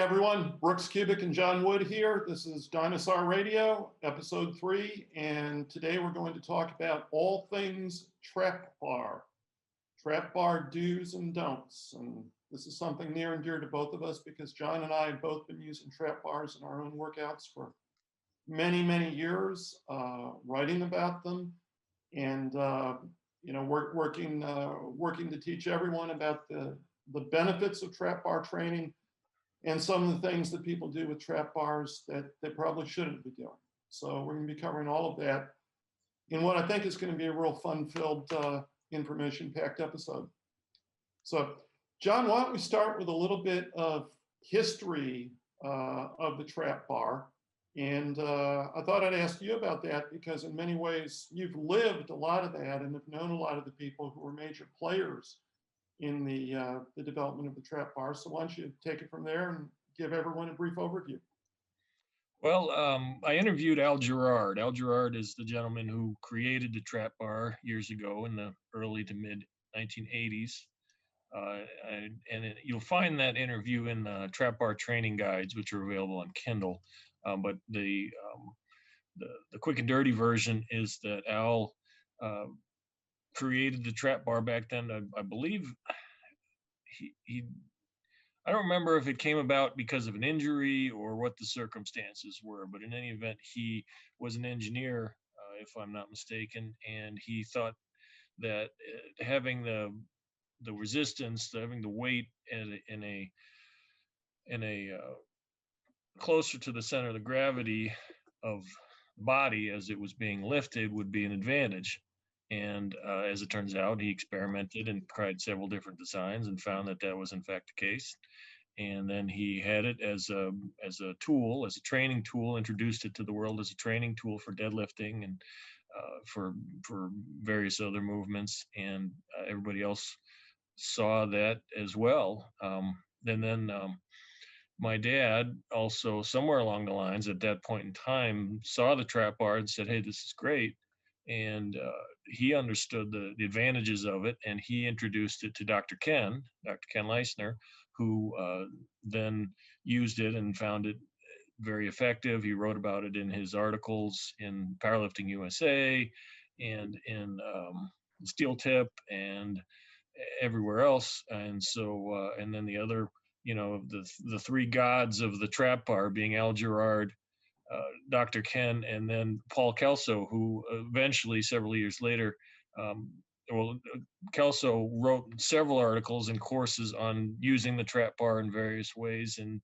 everyone, Brooks Kubik and John Wood here. This is Dinosaur Radio, episode 3, and today we're going to talk about all things trap bar do's and don'ts. And this is something near and dear to both of us because John and I have both been using trap bars in our own workouts for many, many years, writing about them and working to teach everyone about the benefits of trap bar training and some of the things that people do with trap bars that they probably shouldn't be doing. So we're going to be covering all of that in what I think is going to be a real fun-filled, information-packed episode. So, John, why don't we start with a little bit of history of the trap bar? And I thought I'd ask you about that because in many ways you've lived a lot of that and have known a lot of the people who were major players in the development of the trap bar. So why don't you take it from there and give everyone a brief overview? Well, I interviewed Al Gerard. Al Gerard is the gentleman who created the trap bar years ago in the early to mid 1980s. You'll find that interview in trap bar training guides, which are available on Kindle. But the quick and dirty version is that Al created the trap bar back then. I believe I don't remember if it came about because of an injury or what the circumstances were, but in any event, he was an engineer, if I'm not mistaken, and he thought that having the resistance, having the weight in a closer to the center of the gravity of the body as it was being lifted would be an advantage. And as it turns out, he experimented and tried several different designs and found that that was in fact the case. And then he had it as a tool, as a training tool, introduced it to the world as a training tool for deadlifting and for various other movements. And everybody else saw that as well. Then my dad also, somewhere along the lines at that point in time, saw the trap bar and said, "Hey, this is great." And he understood the advantages of it, and he introduced it to Dr. Ken Leisner, who then used it and found it very effective. He wrote about it in his articles in Powerlifting USA and in Steel Tip and everywhere else. And so, and then the other, the three gods of the trap bar being Al Gerard, Dr. Ken, and then Paul Kelso, who eventually, several years later, Kelso wrote several articles and courses on using the trap bar in various ways in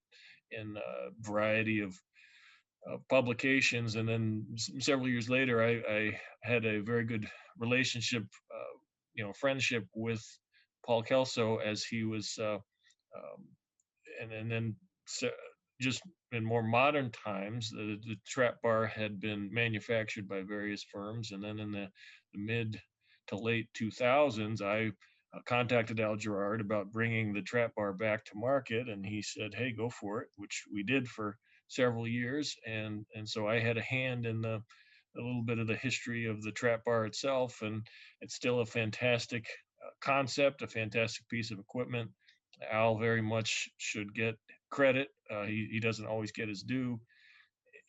a variety of publications. And then several years later, I had a very good relationship, friendship with Paul Kelso as he was, and then just in more modern times, the trap bar had been manufactured by various firms. And then in the mid to late 2000s, I contacted Al Gerard about bringing the trap bar back to market. And he said, "Hey, go for it," which we did for several years. And so I had a hand in a little bit of the history of the trap bar itself. And it's still a fantastic concept, a fantastic piece of equipment. Al very much should get credit. He doesn't always get his due,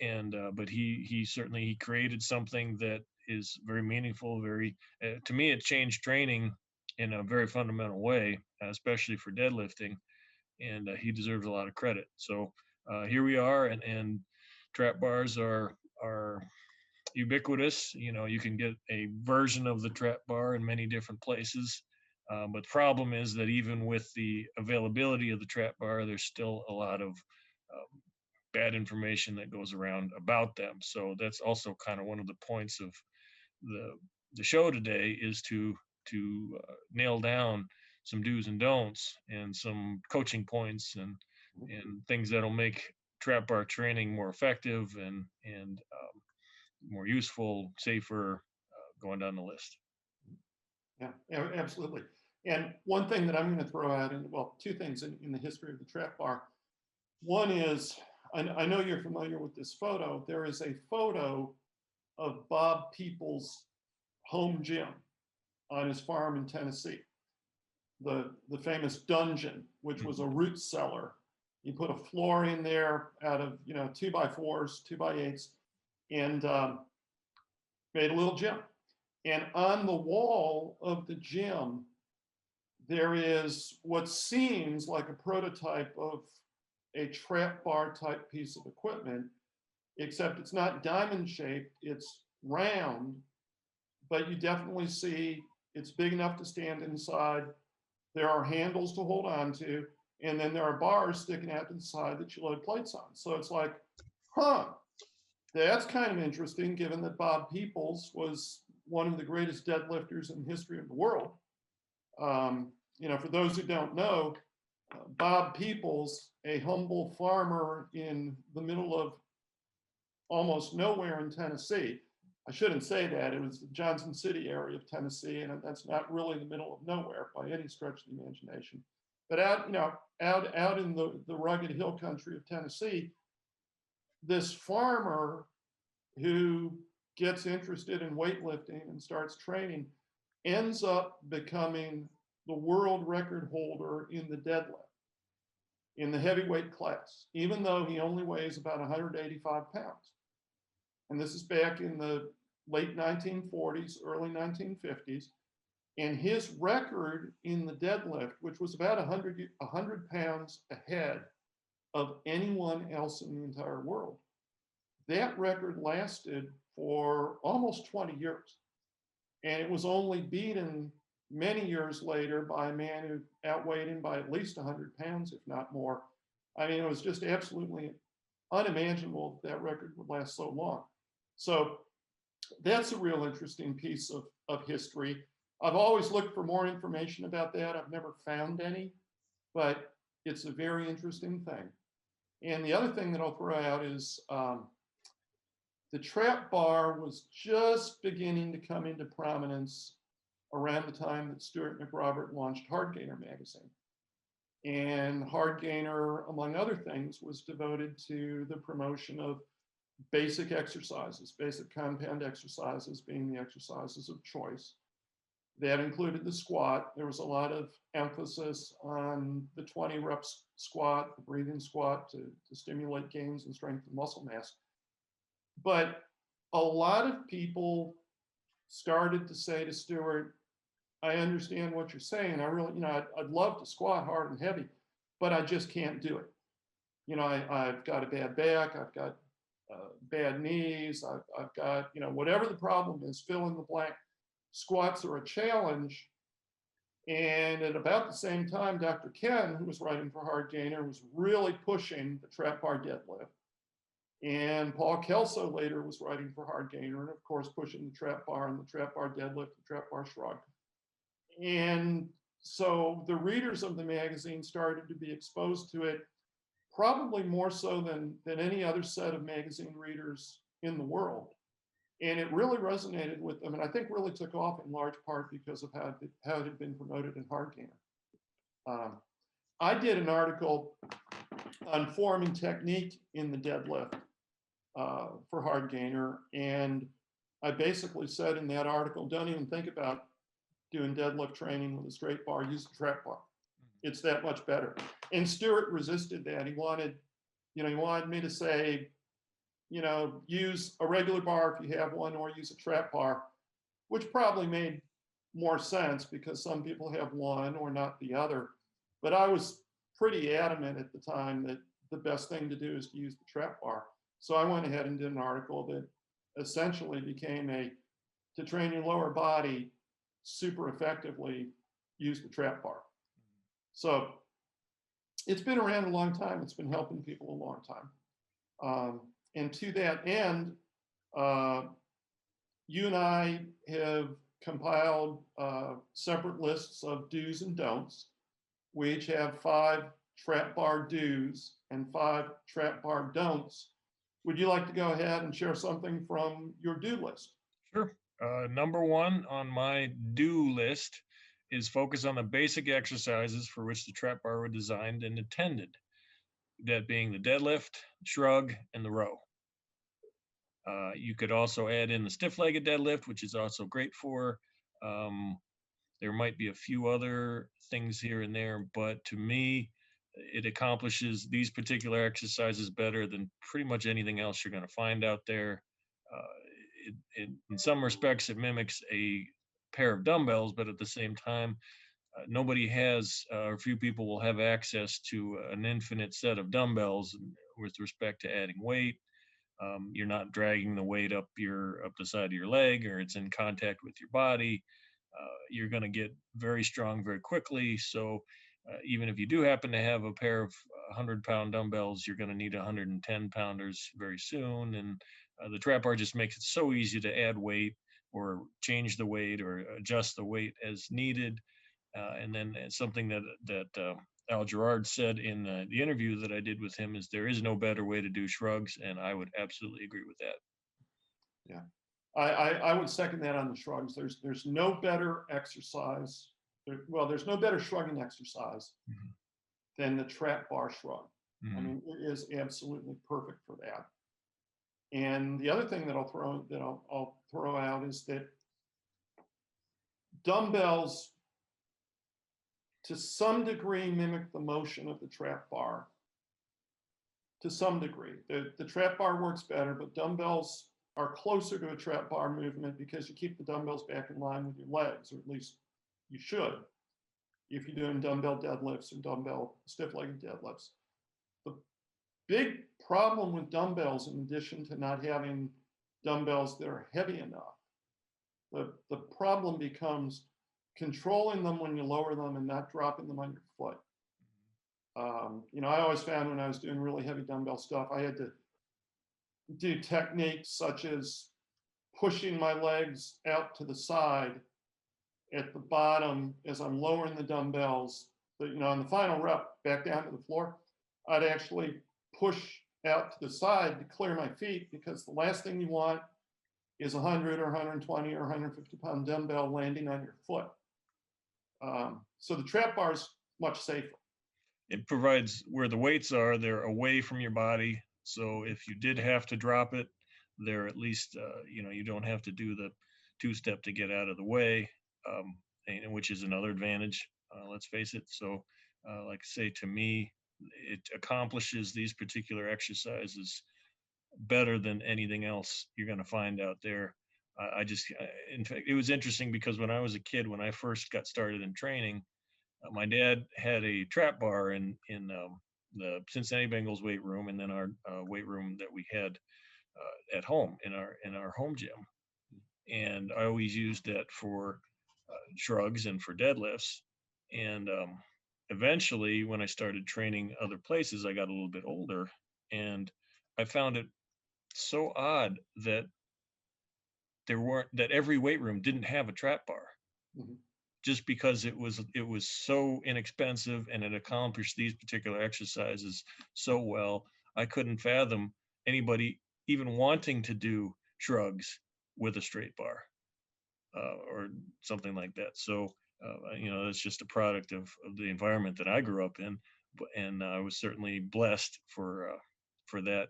but he certainly created something that is very meaningful. To me, it changed training in a very fundamental way, especially for deadlifting, and he deserves a lot of credit. So here we are, and trap bars are ubiquitous. You can get a version of the trap bar in many different places. But the problem is that even with the availability of the trap bar, there's still a lot of bad information that goes around about them. So that's also kind of one of the points of the show today, is to nail down some do's and don'ts and some coaching points and things that'll make trap bar training more effective and more useful, safer, going down the list. Yeah, absolutely. And one thing that I'm going to throw out, two things in the history of the trap bar. One is, I know you're familiar with this photo. There is a photo of Bob Peoples' home gym on his farm in Tennessee, the famous dungeon, which was a root cellar You put a floor in there out of 2x4s, 2x8s, and made a little gym. And on the wall of the gym, there is what seems like a prototype of a trap bar type piece of equipment, except it's not diamond shaped, it's round, but you definitely see it's big enough to stand inside. There are handles to hold on to, and then there are bars sticking out to the side that you load plates on. So it's like, huh, that's kind of interesting given that Bob Peoples was one of the greatest deadlifters in the history of the world. For those who don't know, Bob Peoples, a humble farmer in the middle of almost nowhere in Tennessee. I shouldn't say that. It was the Johnson City area of Tennessee, and that's not really the middle of nowhere by any stretch of the imagination. But out in the rugged hill country of Tennessee, this farmer who gets interested in weightlifting and starts training ends up becoming the world record holder in the deadlift, in the heavyweight class, even though he only weighs about 185 pounds. And this is back in the late 1940s, early 1950s. And his record in the deadlift, which was about 100 pounds ahead of anyone else in the entire world, that record lasted for almost 20 years. And it was only beaten many years later by a man who outweighed him by at least 100 pounds, if not more. I mean, it was just absolutely unimaginable that record would last so long. So that's a real interesting piece of history. I've always looked for more information about that. I've never found any, but it's a very interesting thing. And the other thing that I'll throw out is the trap bar was just beginning to come into prominence around the time that Stuart McRobert launched Hard Gainer magazine. And Hard Gainer, among other things, was devoted to the promotion of basic exercises, basic compound exercises being the exercises of choice. That included the squat. There was a lot of emphasis on the 20 reps squat, the breathing squat to stimulate gains in strength and muscle mass. But a lot of people started to say to Stuart, I understand what you're saying. I really, I'd love to squat hard and heavy, but I just can't do it. I've got a bad back. I've got bad knees. I've got, whatever the problem is, fill in the blank. Squats are a challenge. And at about the same time, Dr. Ken, who was writing for Hard Gainer, was really pushing the trap bar deadlift. And Paul Kelso later was writing for Hard Gainer, and of course, pushing the trap bar and the trap bar deadlift, the trap bar shrug. And so the readers of the magazine started to be exposed to it, probably more so than any other set of magazine readers in the world. And it really resonated with them, and I think really took off in large part because of how it had been promoted in Hard Gainer. I did an article on form and technique in the deadlift for Hard Gainer, and I basically said in that article, don't even think about doing deadlift training with a straight bar, use a trap bar. It's that much better. And Stuart resisted that. He wanted me to say, use a regular bar if you have one, or use a trap bar, which probably made more sense because some people have one or not the other. But I was pretty adamant at the time that the best thing to do is to use the trap bar. So I went ahead and did an article that essentially became to train your lower body super effectively, use the trap bar. So it's been around a long time. It's been helping people a long time. And to that end, you and I have compiled separate lists of do's and don'ts. We each have 5 trap bar do's and 5 trap bar don'ts. Would you like to go ahead and share something from your do list? Sure. Number 1 on my do list is focus on the basic exercises for which the trap bar was designed and intended. That being the deadlift, shrug, and the row. You could also add in the stiff-legged deadlift, which is also great for. There might be a few other things here and there, but to me, it accomplishes these particular exercises better than pretty much anything else you're going to find out there. In some respects, it mimics a pair of dumbbells, but at the same time, nobody has, or few people will have access to an infinite set of dumbbells with respect to adding weight. You're not dragging the weight up the side of your leg, or it's in contact with your body. You're going to get very strong very quickly. So even if you do happen to have a pair of 100-pound dumbbells, you're going to need 110 pounders very soon. And the trap bar just makes it so easy to add weight or change the weight or adjust the weight as needed. And then something that Al Gerard said in the interview that I did with him is there is no better way to do shrugs, and I would absolutely agree with that. Yeah, I would second that on the shrugs. There's no better exercise. There's no better shrugging exercise than the trap bar shrug. I mean, it is absolutely perfect for that. And the other thing that I'll throw out is that dumbbells, to some degree, mimic the motion of the trap bar. To some degree, the trap bar works better, but dumbbells are closer to a trap bar movement because you keep the dumbbells back in line with your legs, or at least you should, if you're doing dumbbell deadlifts or dumbbell stiff-legged deadlifts. The big problem with dumbbells, in addition to not having dumbbells that are heavy enough, the problem becomes controlling them when you lower them and not dropping them on your foot. I always found when I was doing really heavy dumbbell stuff, I had to do techniques such as pushing my legs out to the side at the bottom as I'm lowering the dumbbells. But, on the final rep, back down to the floor, I'd actually push out to the side to clear my feet, because the last thing you want is 100 or 120 or 150-pound dumbbell landing on your foot. So the trap bar is much safer. It provides where the weights are, they're away from your body. So if you did have to drop it, they're at least, you don't have to do the two-step to get out of the way, which is another advantage, let's face it. So like I say, to me, it accomplishes these particular exercises better than anything else you're going to find out there. In fact, it was interesting because when I was a kid, when I first got started in training, my dad had a trap bar in the Cincinnati Bengals weight room, and then our weight room that we had at home in our home gym. And I always used that for shrugs and for deadlifts. And eventually, when I started training other places, I got a little bit older, and I found it so odd that every weight room didn't have a trap bar. Just because it was so inexpensive and it accomplished these particular exercises so well. I couldn't fathom anybody even wanting to do shrugs with a straight bar or something like that. So that's just a product of the environment that I grew up in, and I was certainly blessed for that.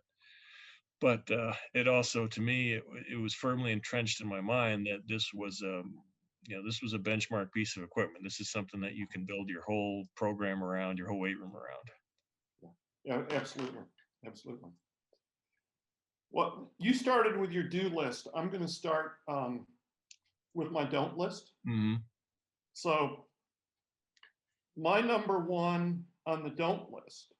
But it also, to me, it was firmly entrenched in my mind that this was a benchmark piece of equipment. This is something that you can build your whole program around, your whole weight room around. Yeah, absolutely. Absolutely. Well, you started with your do list. I'm going to start with my don't list. So my number one on the don't list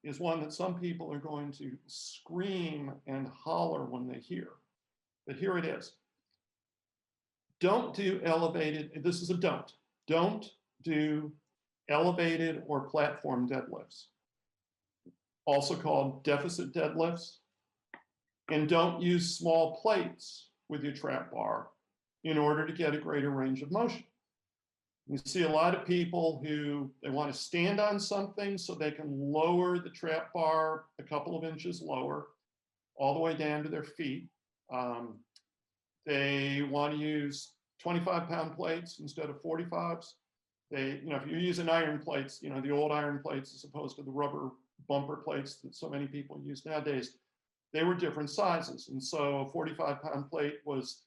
is one that some people are going to scream and holler when they hear. But here it is. Don't do elevated, this is a don't do elevated or platform deadlifts, also called deficit deadlifts. And don't use small plates with your trap bar in order to get a greater range of motion. You see a lot of people who they want to stand on something so they can lower the trap bar a couple of inches lower, all the way down to their feet. They want to use 25-pound plates instead of 45s. If you're using iron plates, the old iron plates as opposed to the rubber bumper plates that so many people use nowadays, they were different sizes. And so a 45-pound plate was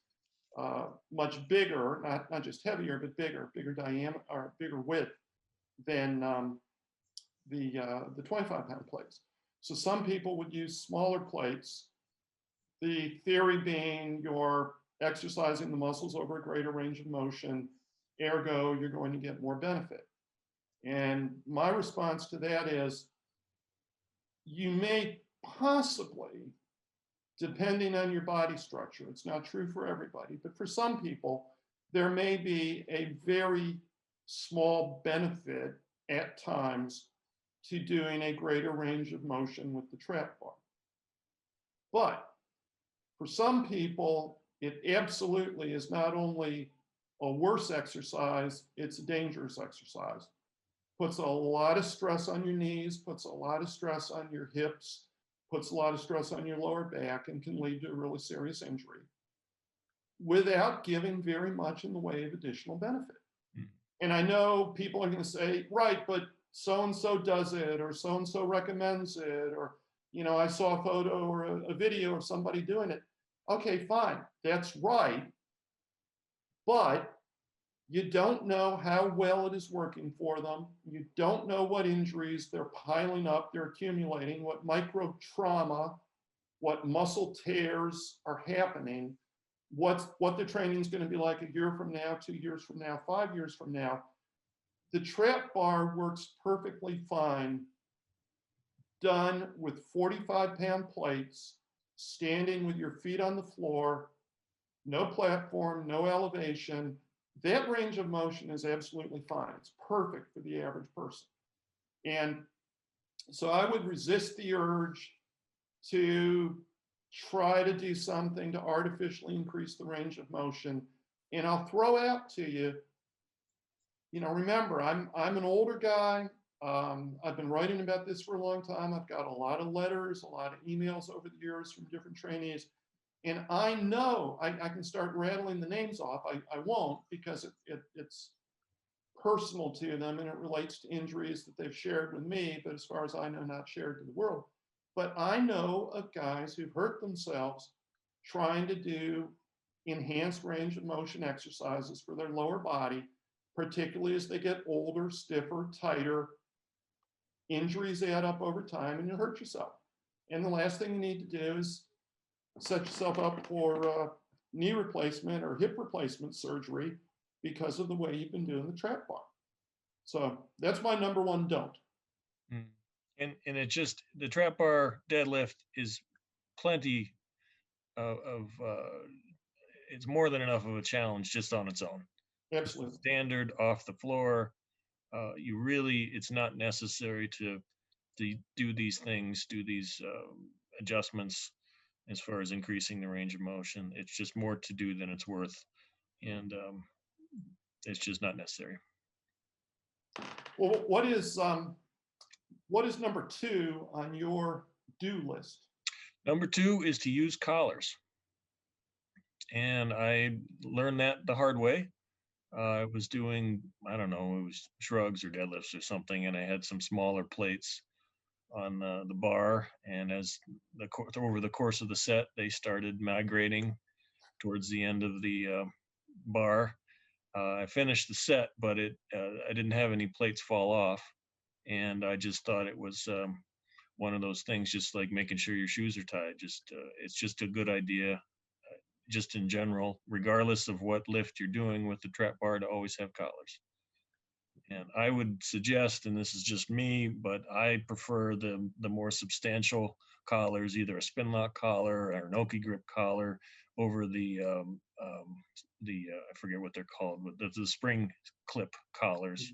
much bigger, not just heavier, but bigger diameter or bigger width than the 25-pound plates. So some people would use smaller plates. The theory being you're exercising the muscles over a greater range of motion, ergo, you're going to get more benefit. And my response to that is you may possibly, depending on your body structure, it's not true for everybody, but for some people, there may be a very small benefit at times to doing a greater range of motion with the trap bar. But for some people, it absolutely is not only a worse exercise, it's a dangerous exercise. Puts a lot of stress on your knees, puts a lot of stress on your hips, puts a lot of stress on your lower back, and can lead to a really serious injury without giving very much in the way of additional benefit. And I know people are going to say, right, but so-and-so does it, or so-and-so recommends it, or, I saw a photo or a video of somebody doing it. Okay, fine, that's right. But you don't know how well it is working for them. You don't know what injuries they're piling up, they're accumulating, what micro trauma, what muscle tears are happening, what the training is going to be like a year from now, 2 years from now, 5 years from now. The trap bar works perfectly fine, done with 45-pound plates, standing with your feet on the floor, no platform, no elevation. That range of motion is absolutely fine. It's perfect for the average person. And so I would resist the urge to try to do something to artificially increase the range of motion. And I'll throw out to you, remember, I'm an older guy. I've been writing about this for a long time. I've got a lot of letters, a lot of emails over the years from different trainees. And I know I can start rattling the names off. I won't, because it's personal to them and it relates to injuries that they've shared with me, but as far as I know, not shared to the world. But I know of guys who've hurt themselves trying to do enhanced range of motion exercises for their lower body, particularly as they get older, stiffer, tighter. Injuries add up over time and you hurt yourself. And the last thing you need to do is set yourself up for knee replacement or hip replacement surgery because of the way you've been doing the trap bar. So that's my number one don't. And it just, the trap bar deadlift is plenty of it's more than enough of a challenge just on its own. Absolutely. Standard off the floor. It's not necessary to do these things, do these adjustments as far as increasing the range of motion. It's just more to do than it's worth. And it's just not necessary. Well, what is number 2 on your do list? Number 2 is to use collars. And I learned that the hard way. I was doing, I don't know, it was shrugs or deadlifts or something, and I had some smaller plates on the bar. And as over the course of the set, they started migrating towards the end of the bar. I finished the set, but I didn't have any plates fall off, and I just thought it was one of those things, just like making sure your shoes are tied. It's just a good idea, just in general, regardless of what lift you're doing with the trap bar, to always have collars. And I would suggest, and this is just me, but I prefer the more substantial collars, either a spin lock collar or an Oki grip collar over the I forget what they're called, but the spring clip collars.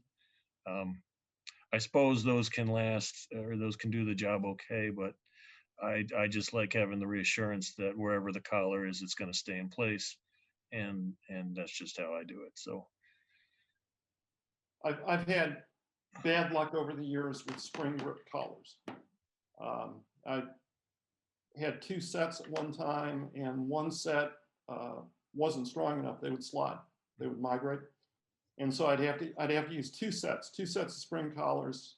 I suppose those can last, or those can do the job okay, but I just like having the reassurance that wherever the collar is, it's going to stay in place, and that's just how I do it. So I've had bad luck over the years with spring grip collars. I had 2 sets at one time, and one set wasn't strong enough. They would slide, they would migrate, and so I'd have to use 2 sets of spring collars,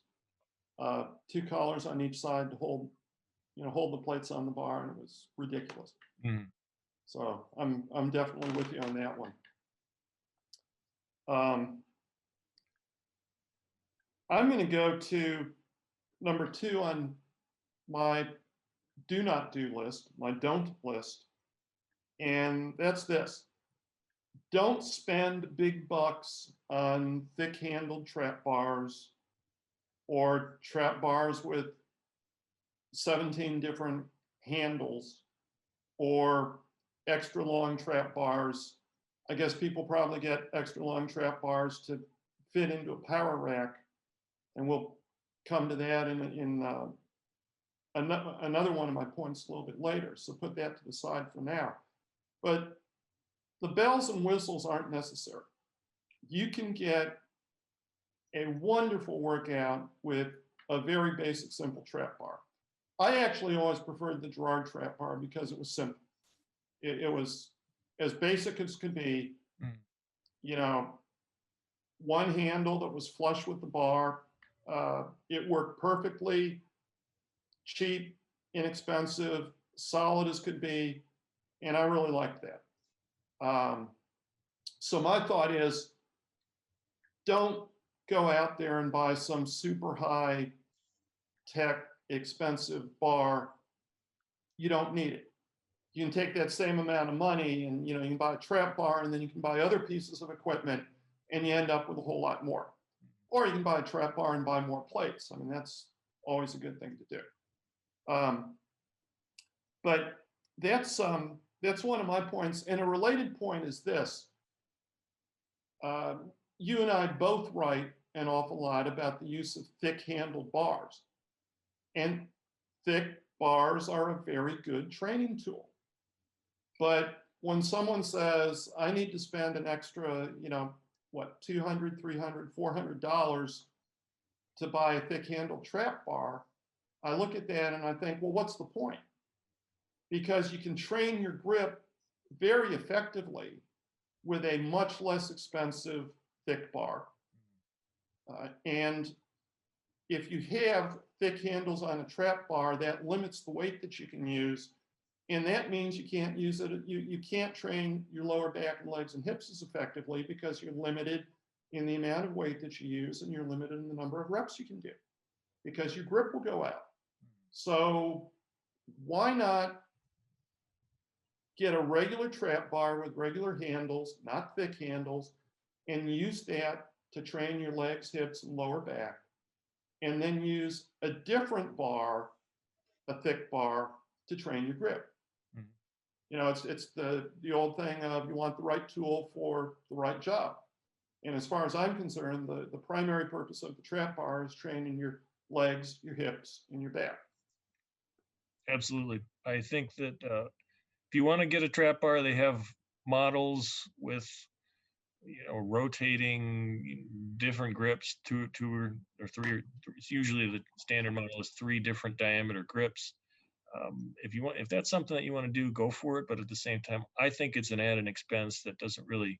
2 collars on each side to hold the plates on the bar, and it was ridiculous. So I'm definitely with you on that one. I'm going to go to number two on my do not do list, my don't list, and that's this. Don't spend big bucks on thick handled trap bars or trap bars with 17 different handles or extra long trap bars. I guess people probably get extra long trap bars to fit into a power rack, and we'll come to that in another one of my points a little bit later. So put that to the side for now. But the bells and whistles aren't necessary. You can get a wonderful workout with a very basic, simple trap bar. I actually always preferred the Gerard trap bar because it was simple. It was as basic as could be. You know, one handle that was flush with the bar. It worked perfectly, cheap, inexpensive, solid as could be, and I really liked that. So my thought is, don't go out there and buy some super high tech expensive bar. You don't need it. You can take that same amount of money and you can buy a trap bar, and then you can buy other pieces of equipment, and you end up with a whole lot more. Or you can buy a trap bar and buy more plates. I mean, that's always a good thing to do. But that's one of my points. And a related point is this. You and I both write an awful lot about the use of thick-handled bars. And thick bars are a very good training tool. But when someone says, I need to spend an extra, $200, $300, $400 to buy a thick-handled trap bar, I look at that and I think, well, what's the point? Because you can train your grip very effectively with a much less expensive thick bar. And if you have thick handles on a trap bar, that limits the weight that you can use. And that means you can't use it, you can't train your lower back and legs and hips as effectively because you're limited in the amount of weight that you use, and you're limited in the number of reps you can do because your grip will go out. So why not get a regular trap bar with regular handles, not thick handles, and use that to train your legs, hips, and lower back, and then use a different bar, a thick bar, to train your grip. It's the old thing of you want the right tool for the right job. And as far as I'm concerned, the primary purpose of the trap bar is training your legs, your hips, and your back. Absolutely. I think that if you want to get a trap bar, they have models with rotating different grips, two or three. It's usually the standard model is 3 different diameter grips. If that's something that you want to do, go for it. But at the same time, I think it's an added expense that doesn't really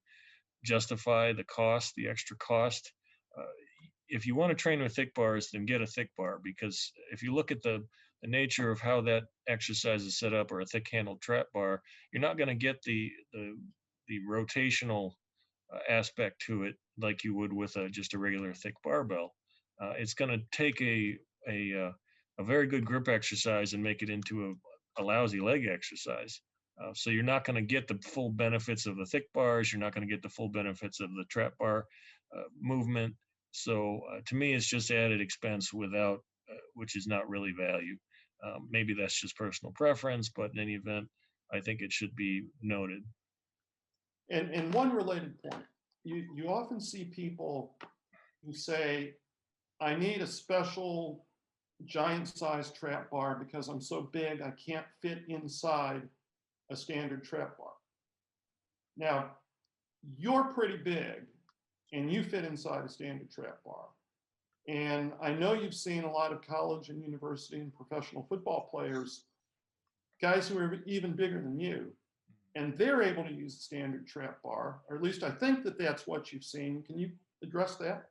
justify the extra cost. If you want to train with thick bars, then get a thick bar, because if you look at the nature of how that exercise is set up, or a thick handled trap bar, you're not going to get the rotational aspect to it like you would with just a regular thick barbell. It's going to take a very good grip exercise and make it into a lousy leg exercise. So you're not going to get the full benefits of the thick bars. You're not going to get the full benefits of the trap bar movement. So to me, it's just added expense without, which is not really value. Maybe that's just personal preference, but in any event, I think it should be noted. And one related point, you often see people who say, I need a special giant size trap bar because I'm so big I can't fit inside a standard trap bar. Now, you're pretty big and you fit inside a standard trap bar. And I know you've seen a lot of college and university and professional football players, guys who are even bigger than you, and they're able to use the standard trap bar, or at least I think that that's what you've seen. Can you address that?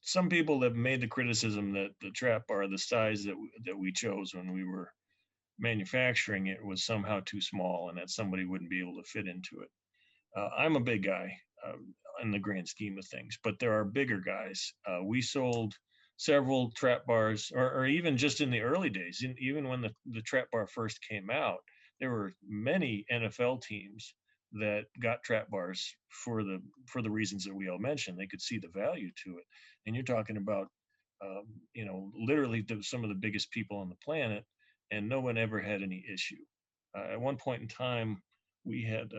Some people have made the criticism that the trap bar, the size that we chose when we were manufacturing it, was somehow too small and that somebody wouldn't be able to fit into it. I'm a big guy in the grand scheme of things, but there are bigger guys. We sold several trap bars, or even just in the early days, even when the trap bar first came out, there were many NFL teams that got trap bars for the reasons that we all mentioned. They could see the value to it, and you're talking about literally some of the biggest people on the planet, and no one ever had any issue. At one point in time, we had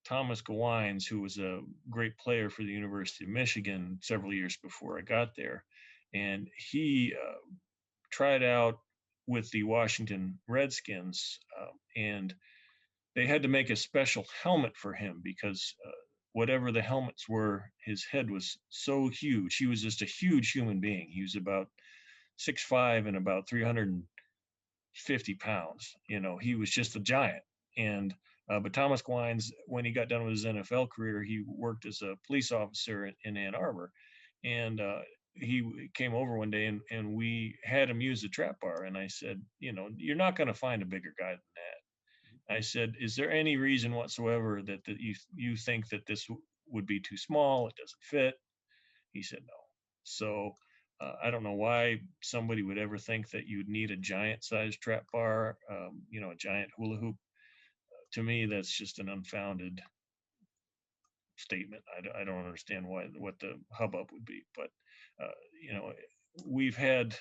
Thomas Gawines, who was a great player for the University of Michigan several years before I got there, and he tried out with the Washington Redskins, and they had to make a special helmet for him because whatever the helmets were, his head was so huge. He was just a huge human being. He was about 6'5" and about 350 pounds. He was just a giant. And but Thomas Gwines, when he got done with his NFL career, he worked as a police officer in Ann Arbor, and he came over one day and we had him use the trap bar. And I said, you're not going to find a bigger guy than that. I said, is there any reason whatsoever that you think that this would be too small? It doesn't fit. He said no. So I don't know why somebody would ever think that you'd need a giant sized trap bar, a giant hula hoop. To me, that's just an unfounded statement. I don't understand what the hubbub would be. But uh, you know, we've had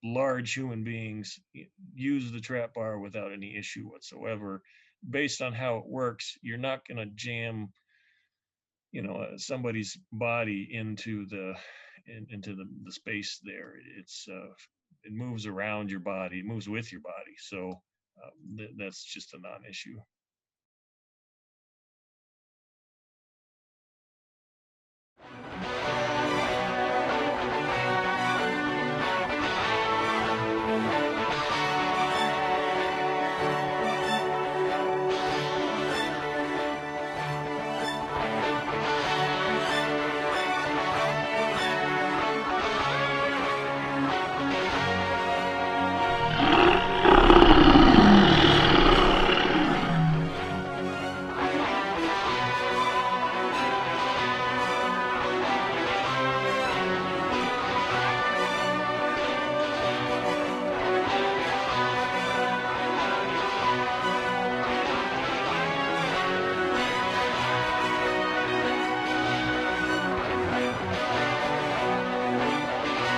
large human beings use the trap bar without any issue whatsoever. Based on how it works, you're not going to jam somebody's body into the space there. It moves around your body, it moves with your body. So that's just a non-issue.